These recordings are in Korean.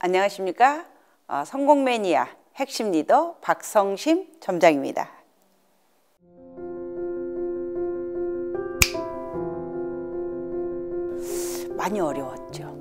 안녕하십니까? 성공 매니아 핵심 리더 박성심 점장입니다. 많이 어려웠죠.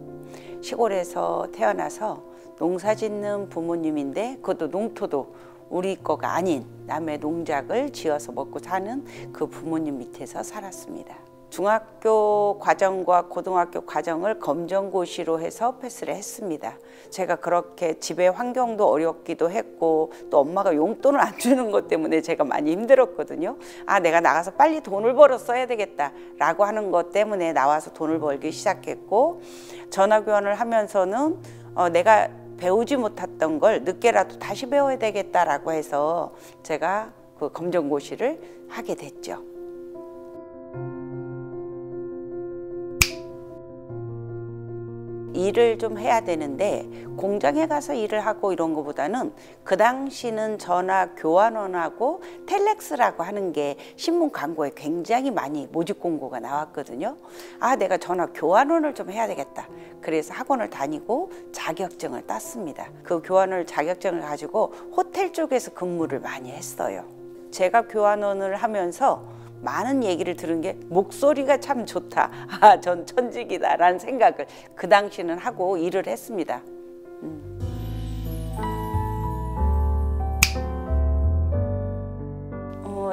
시골에서 태어나서 농사 짓는 부모님인데 그것도 농토도 우리 거가 아닌 남의 농작을 지어서 먹고 사는 그 부모님 밑에서 살았습니다. 중학교 과정과 고등학교 과정을 검정고시로 해서 패스를 했습니다. 제가 그렇게 집의 환경도 어렵기도 했고 또 엄마가 용돈을 안 주는 것 때문에 제가 많이 힘들었거든요. 내가 나가서 빨리 돈을 벌어 써야 되겠다 라고 하는 것 때문에 나와서 돈을 벌기 시작했고, 전화교환을 하면서는 내가 배우지 못했던 걸 늦게라도 다시 배워야 되겠다라고 해서 제가 그 검정고시를 하게 됐죠. 일을 좀 해야 되는데 공장에 가서 일을 하고 이런 것보다는 그 당시는 전화 교환원하고 텔렉스라고 하는 게 신문 광고에 굉장히 많이 모집 공고가 나왔거든요. 내가 전화 교환원을 좀 해야 되겠다. 그래서 학원을 다니고 자격증을 땄습니다. 그 교환원 자격증을 가지고 호텔 쪽에서 근무를 많이 했어요. 제가 교환원을 하면서 많은 얘기를 들은 게 목소리가 참 좋다. 전 천직이다 라는 생각을 그 당시는 하고 일을 했습니다.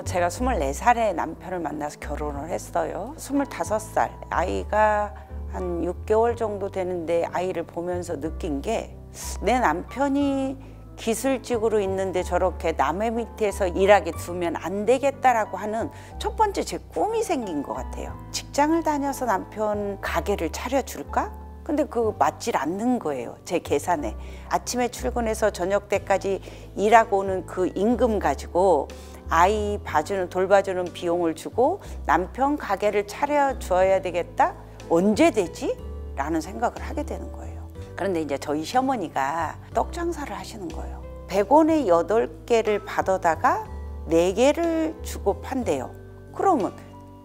제가 24살에 남편을 만나서 결혼을 했어요. 25살 아이가 한 6개월 정도 되는데 아이를 보면서 느낀 게, 내 남편이 기술직으로 있는데 저렇게 남의 밑에서 일하게 두면 안 되겠다라고 하는 첫 번째 제 꿈이 생긴 것 같아요. 직장을 다녀서 남편 가게를 차려줄까? 근데 그거 맞질 않는 거예요. 제 계산에. 아침에 출근해서 저녁 때까지 일하고 오는 그 임금 가지고 아이 봐주는, 돌봐주는 비용을 주고 남편 가게를 차려줘야 되겠다? 언제 되지? 라는 생각을 하게 되는 거예요. 그런데 이제 저희 시어머니가 떡 장사를 하시는 거예요. 100원에 8개를 받아다가 4개를 주고 판대요. 그러면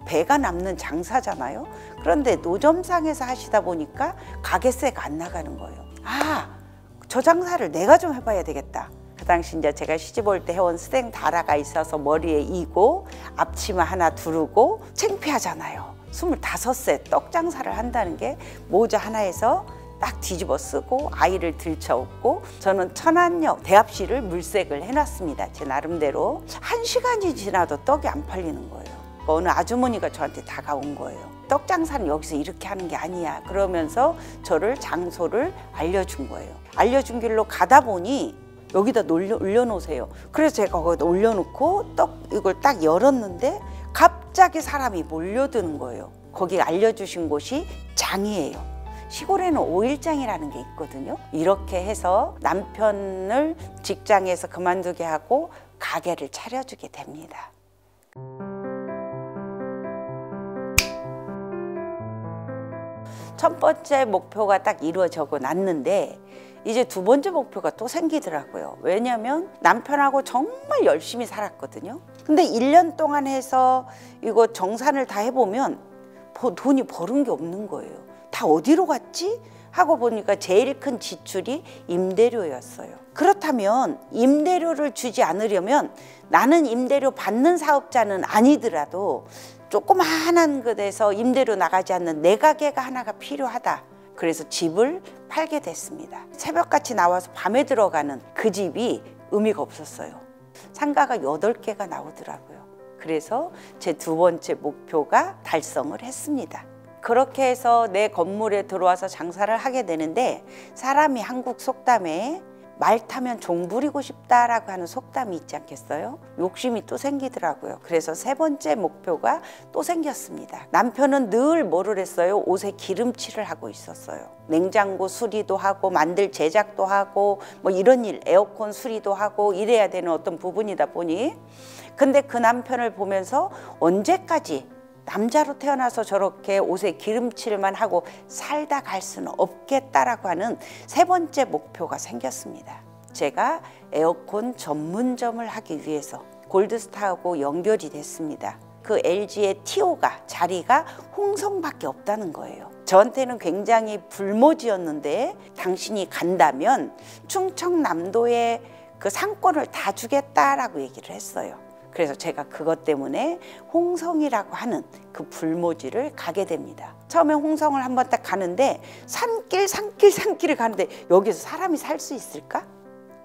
배가 남는 장사잖아요. 그런데 노점상에서 하시다 보니까 가게세가 안 나가는 거예요. 저 장사를 내가 좀 해봐야 되겠다. 그 당시 이제 제가 시집 올 때 해온 스댕 다라가 있어서 머리에 이고 앞치마 하나 두르고 창피하잖아요. 25세 떡 장사를 한다는 게 모자 하나에서 딱 뒤집어 쓰고 아이를 들쳐업고, 저는 천안역 대합실을 물색을 해놨습니다. 제 나름대로. 1시간이 지나도 떡이 안 팔리는 거예요. 어느 아주머니가 저한테 다가온 거예요. 떡 장사는 여기서 이렇게 하는 게 아니야. 그러면서 저를 장소를 알려준 거예요. 알려준 길로 가다 보니 여기다 올려놓으세요. 그래서 제가 거기다 올려놓고 이걸 딱 열었는데 갑자기 사람이 몰려드는 거예요. 거기 알려주신 곳이 장이에요. 시골에는 5일장이라는 게 있거든요. 이렇게 해서 남편을 직장에서 그만두게 하고 가게를 차려주게 됩니다. 첫 번째 목표가 딱 이루어지고 났는데 이제 두 번째 목표가 또 생기더라고요. 왜냐면 남편하고 정말 열심히 살았거든요. 근데 1년 동안 해서 이거 정산을 다 해보면 돈이 벌은 게 없는 거예요. 다 어디로 갔지? 하고 보니까 제일 큰 지출이 임대료였어요. 그렇다면 임대료를 주지 않으려면, 나는 임대료 받는 사업자는 아니더라도 조그마한 곳에서 임대료 나가지 않는 내 가게가 하나가 필요하다. 그래서 집을 팔게 됐습니다. 새벽같이 나와서 밤에 들어가는 그 집이 의미가 없었어요. 상가가 8개가 나오더라고요. 그래서 제 두 번째 목표가 달성을 했습니다. 그렇게 해서 내 건물에 들어와서 장사를 하게 되는데, 사람이 한국 속담에 말 타면 종 부리고 싶다라고 하는 속담이 있지 않겠어요? 욕심이 또 생기더라고요. 그래서 세 번째 목표가 또 생겼습니다. 남편은 늘 뭐를 했어요? 옷에 기름칠을 하고 있었어요. 냉장고 수리도 하고 만들 제작도 하고 뭐 이런 일, 에어컨 수리도 하고 이래야 되는 어떤 부분이다 보니, 근데 그 남편을 보면서 언제까지 남자로 태어나서 저렇게 옷에 기름칠만 하고 살다 갈 수는 없겠다라고 하는 세 번째 목표가 생겼습니다. 제가 에어컨 전문점을 하기 위해서 골드스타하고 연결이 됐습니다. 그 LG의 TO가 자리가 홍성밖에 없다는 거예요. 저한테는 굉장히 불모지였는데 당신이 간다면 충청남도의 그 상권을 다 주겠다라고 얘기를 했어요. 그래서 제가 그것 때문에 홍성이라고 하는 그 불모지를 가게 됩니다. 처음에 홍성을 한번 딱 가는데 산길을 가는데 여기서 사람이 살 수 있을까?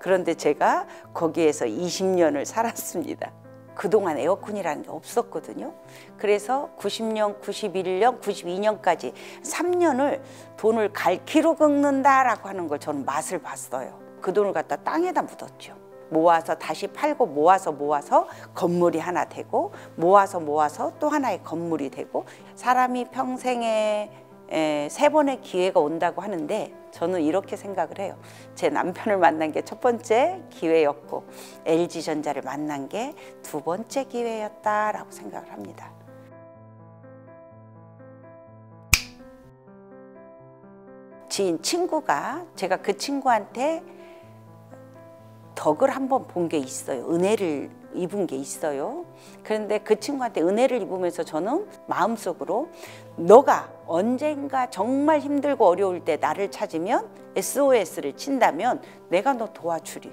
그런데 제가 거기에서 20년을 살았습니다. 그동안 에어컨이라는 게 없었거든요. 그래서 90년, 91년, 92년까지 3년을 돈을 갈퀴로 긁는다라고 하는 걸 저는 맛을 봤어요. 그 돈을 갖다 땅에다 묻었죠. 모아서 다시 팔고 모아서 건물이 하나 되고 모아서 또 하나의 건물이 되고 사람이 평생에 3번의 기회가 온다고 하는데 저는 이렇게 생각을 해요. 제 남편을 만난 게 첫 번째 기회였고 LG전자를 만난 게 2번째 기회였다라고 생각을 합니다. 지인 친구가 제가 그 친구한테 덕을 한번 본 게 있어요. 은혜를 입은 게 있어요. 그런데 그 친구한테 은혜를 입으면서 저는 마음속으로 너가 언젠가 정말 힘들고 어려울 때 나를 찾으면 SOS를 친다면 내가 너 도와주리.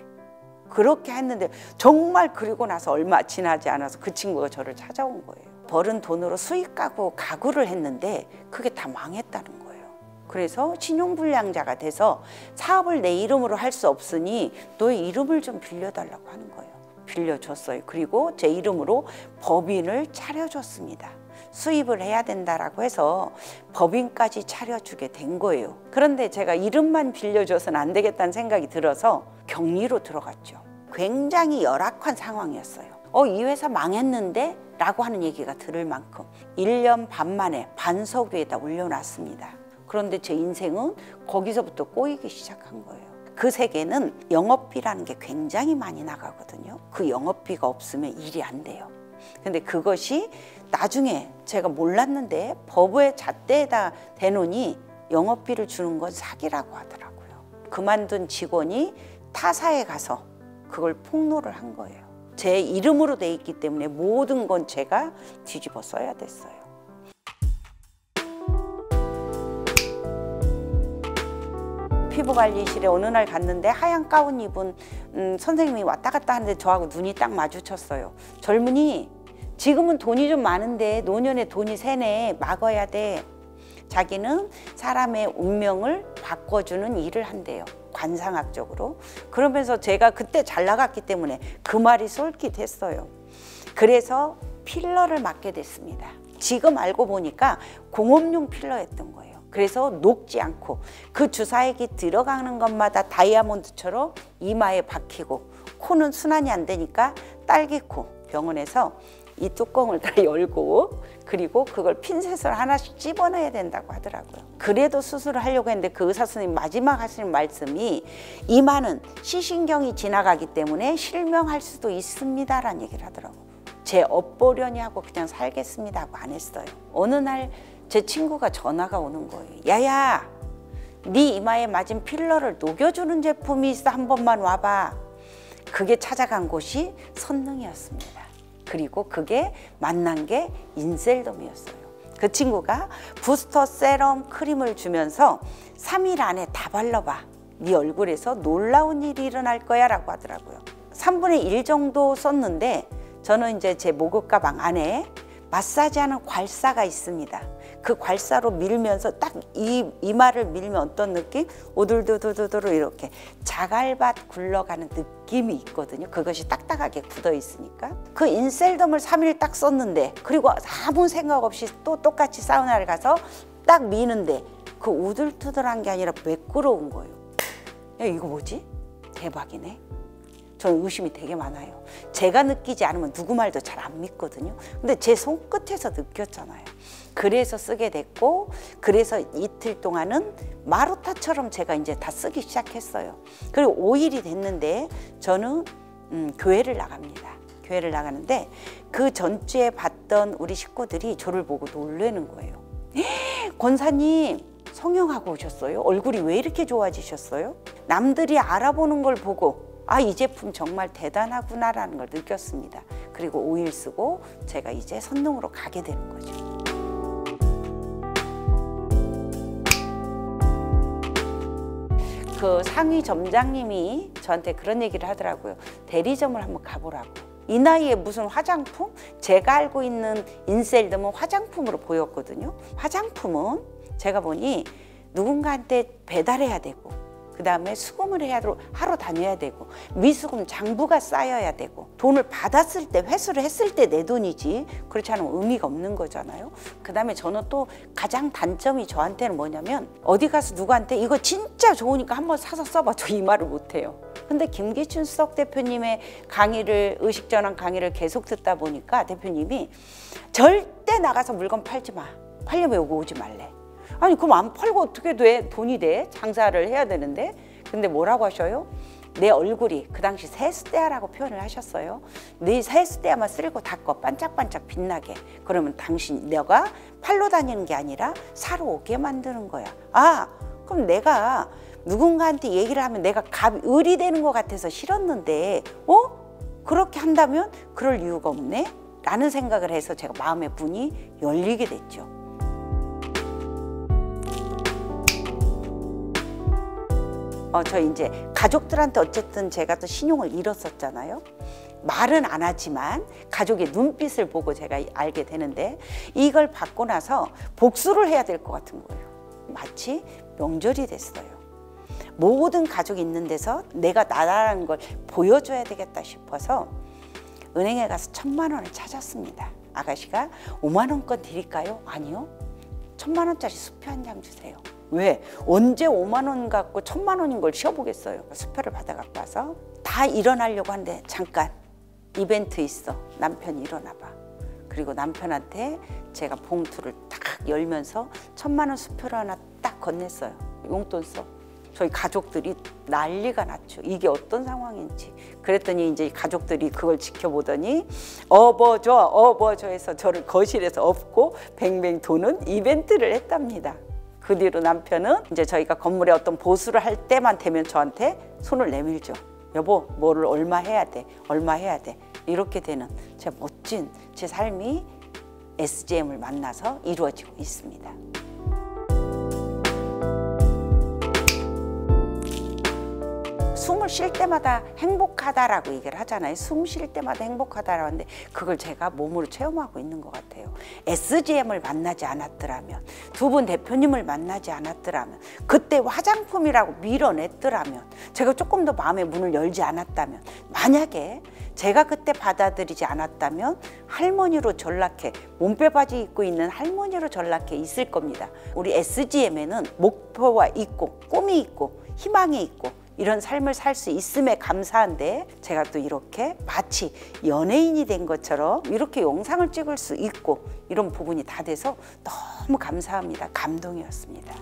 그렇게 했는데 정말 그리고 나서 얼마 지나지 않아서 그 친구가 저를 찾아온 거예요. 벌은 돈으로 수익 가구를 했는데 그게 다 망했다는 거예요. 그래서 신용불량자가 돼서 사업을 내 이름으로 할 수 없으니 너의 이름을 좀 빌려달라고 하는 거예요. 빌려줬어요. 그리고 제 이름으로 법인을 차려줬습니다. 수입을 해야 된다라고 해서 법인까지 차려주게 된 거예요. 그런데 제가 이름만 빌려줘서는 안 되겠다는 생각이 들어서 격리로 들어갔죠. 굉장히 열악한 상황이었어요. 이 회사 망했는데? 라고 하는 얘기가 들을 만큼 1년 반 만에 반석 위에다 올려놨습니다. 그런데 제 인생은 거기서부터 꼬이기 시작한 거예요. 그 세계는 영업비라는 게 굉장히 많이 나가거든요. 그 영업비가 없으면 일이 안 돼요. 근데 그것이 나중에 제가 몰랐는데 법의 잣대에다 대놓으니 영업비를 주는 건 사기라고 하더라고요. 그만둔 직원이 타사에 가서 그걸 폭로를 한 거예요. 제 이름으로 돼 있기 때문에 모든 건 제가 뒤집어 써야 됐어요. 피부관리실에 어느 날 갔는데 하얀 가운 입은 선생님이 왔다 갔다 하는데 저하고 눈이 딱 마주쳤어요. 젊은이, 지금은 돈이 좀 많은데 노년에 돈이 새네. 막아야 돼. 자기는 사람의 운명을 바꿔주는 일을 한대요. 관상학적으로. 그러면서 제가 그때 잘 나갔기 때문에 그 말이 솔깃했어요. 그래서 필러를 맞게 됐습니다. 지금 알고 보니까 공업용 필러였던 거예요. 그래서 녹지 않고 그 주사액이 들어가는 것마다 다이아몬드처럼 이마에 박히고 코는 순환이 안 되니까 딸기코 병원에서 이 뚜껑을 다 열고 그리고 그걸 핀셋을 하나씩 집어넣어야 된다고 하더라고요. 그래도 수술을 하려고 했는데 그 의사 선생님 마지막 하시는 말씀이 이마는 시신경이 지나가기 때문에 실명할 수도 있습니다라는 얘기를 하더라고요. 제 업보려니 하고 그냥 살겠습니다 하고 안 했어요. 어느 날 제 친구가 전화가 오는 거예요. 야야, 네 이마에 맞은 필러를 녹여주는 제품이 있어. 한 번만 와봐. 그게 찾아간 곳이 선능이었습니다. 그리고 그게 만난 게 인셀덤이었어요. 그 친구가 부스터 세럼 크림을 주면서 3일 안에 다 발라봐. 네 얼굴에서 놀라운 일이 일어날 거야 라고 하더라고요. 3분의 1 정도 썼는데 저는 이제 제 목욕 가방 안에 마사지하는 괄사가 있습니다. 그 괄사로 밀면서 딱 이마를 밀면 어떤 느낌? 오돌도도도도 이렇게 자갈밭 굴러가는 느낌이 있거든요. 그것이 딱딱하게 굳어 있으니까. 그 인셀덤을 3일 딱 썼는데 그리고 아무 생각 없이 또 똑같이 사우나를 가서 딱 미는데 그 우들투들한 게 아니라 매끄러운 거예요. 야, 이거 뭐지? 대박이네. 저는 의심이 되게 많아요. 제가 느끼지 않으면 누구 말도 잘 안 믿거든요. 근데 제 손끝에서 느꼈잖아요. 그래서 쓰게 됐고 그래서 이틀 동안은 마루타처럼 제가 이제 다 쓰기 시작했어요. 그리고 5일이 됐는데 저는 교회를 나갑니다. 교회를 나가는데 그 전주에 봤던 우리 식구들이 저를 보고 놀라는 거예요. 권사님 성형하고 오셨어요? 얼굴이 왜 이렇게 좋아지셨어요? 남들이 알아보는 걸 보고 이 제품 정말 대단하구나라는 걸 느꼈습니다. 그리고 5일 쓰고 제가 이제 선능으로 가게 되는 거죠. 그 상위 점장님이 저한테 그런 얘기를 하더라고요. 대리점을 한번 가보라고. 이 나이에 무슨 화장품? 제가 알고 있는 인셀덤은 화장품으로 보였거든요. 화장품은 제가 보니 누군가한테 배달해야 되고, 그 다음에 수금을 해야 하러 다녀야 되고, 미수금 장부가 쌓여야 되고, 돈을 받았을 때 회수를 했을 때 내 돈이지 그렇지 않으면 의미가 없는 거잖아요. 그 다음에 저는 또 가장 단점이 저한테는 뭐냐면, 어디 가서 누구한테 이거 진짜 좋으니까 한번 사서 써봐, 저 이 말을 못해요. 근데 김기춘 수석 대표님의 강의를, 의식전환 강의를 계속 듣다 보니까 대표님이 절대 나가서 물건 팔지 마, 팔려면 여기 오지 말래. 아니 그럼 안 팔고 어떻게 돼? 돈이 돼? 장사를 해야 되는데. 근데 뭐라고 하셔요? 내 얼굴이 그 당시 세수대야라고 표현을 하셨어요. 네 세수대야만 쓸고 닦아 반짝반짝 빛나게. 그러면 당신 너가 팔로 다니는 게 아니라 사러 오게 만드는 거야. 아 그럼 내가 누군가한테 얘기를 하면 내가 을이 되는 것 같아서 싫었는데 그렇게 한다면 그럴 이유가 없네? 라는 생각을 해서 제가 마음의 문이 열리게 됐죠. 저 이제 가족들한테 어쨌든 제가 또 신용을 잃었었잖아요. 말은 안 하지만 가족의 눈빛을 보고 제가 알게 되는데, 이걸 받고 나서 복수를 해야 될 것 같은 거예요. 마치 명절이 됐어요. 모든 가족이 있는 데서 내가 나라는 걸 보여줘야 되겠다 싶어서 은행에 가서 1,000만 원을 찾았습니다. 아가씨가 5만 원권 드릴까요? 아니요. 1,000만 원짜리 수표 한 장 주세요. 왜? 언제 5만 원 갖고 1,000만 원인 걸 쉬어보겠어요. 수표를 받아 갖고 와서 다 일어나려고 하는데, 잠깐 이벤트 있어, 남편이 일어나 봐. 그리고 남편한테 제가 봉투를 딱 열면서 1,000만 원 수표를 하나 딱 건넸어요. 용돈 써. 저희 가족들이 난리가 났죠. 이게 어떤 상황인지. 그랬더니 이제 가족들이 그걸 지켜보더니 업어줘 해서 저를 거실에서 업고 뱅뱅 도는 이벤트를 했답니다. 그 뒤로 남편은 이제 저희가 건물에 어떤 보수를 할 때만 되면 저한테 손을 내밀죠. 여보, 뭐를 얼마 해야 돼, 얼마 해야 돼. 이렇게 되는 제 멋진 제 삶이 SGM을 만나서 이루어지고 있습니다. 숨을 쉴 때마다 행복하다라고 얘기를 하잖아요. 숨 쉴 때마다 행복하다라고 하는데 그걸 제가 몸으로 체험하고 있는 것 같아요. SGM을 만나지 않았더라면, 두 분 대표님을 만나지 않았더라면, 그때 화장품이라고 밀어냈더라면, 제가 조금 더 마음의 문을 열지 않았다면, 만약에 제가 그때 받아들이지 않았다면 할머니로 전락해, 몸빼바지 입고 있는 할머니로 전락해 있을 겁니다. 우리 SGM에는 목표가 있고 꿈이 있고 희망이 있고 이런 삶을 살 수 있음에 감사한데, 제가 또 이렇게 마치 연예인이 된 것처럼 이렇게 영상을 찍을 수 있고 이런 부분이 다 돼서 너무 감사합니다. 감동이었습니다.